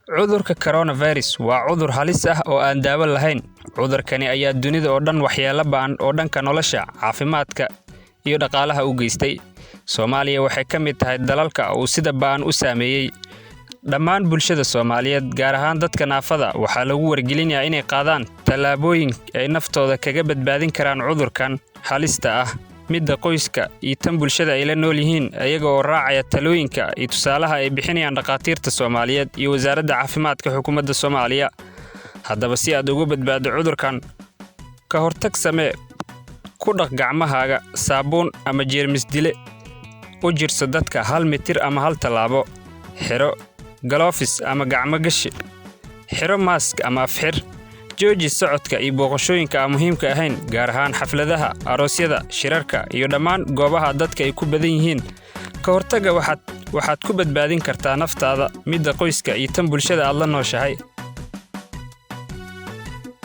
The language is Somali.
Cudurka coronavirus waa cudur halis ah oo aan daawo lahayn. Cudurkani ayaa dunida oo dhan waxyeello ba'an oo dhanka nolosha, caafimaadka iyo dhaqaalaha u geystay. Soomaaliya waxay ka mid tahay dalalka uu sida ba'an u saameeyay. Dhammaan bulshada Soomaaliyeed, gaar ahaan dadka naafada, waxaa lagu wargelinayaa inay qaadaan tallaabooyin ay naftooda kaga badbaadin karaan cudurkan halista ah. Midda qoyska iyo tan bulshada ay la nool yihiin ayaga oo raacaya talooyinka iyo tusaalaha ay bixinayaan dhaqaatiirta Soomaaliyeed iyo wasaaradda caafimaadka xukuumadda Soomaaliya. Haddaba si aad uga badbaado cudurkan, ka hortag samee. Ku dhaq gacmahaaga saabuun ama jeermis dile. U jirso dadka 1 mitir ama 1 tallaabo. Xiro gloves ama gacmo gashi. Xiro mask ama afxir. Jooji socodka iyo booqashooyinka aan muhiimka ahayn, gaar ahaan xafladaha, aroosyada, shirarka iyo dhammaan goobaha dadka ay ku badan yihiin. Ka hortagga waxaad ku badbaadin kartaa naftaada, midda qoyska iyo tan bulshada aad la nooshahay.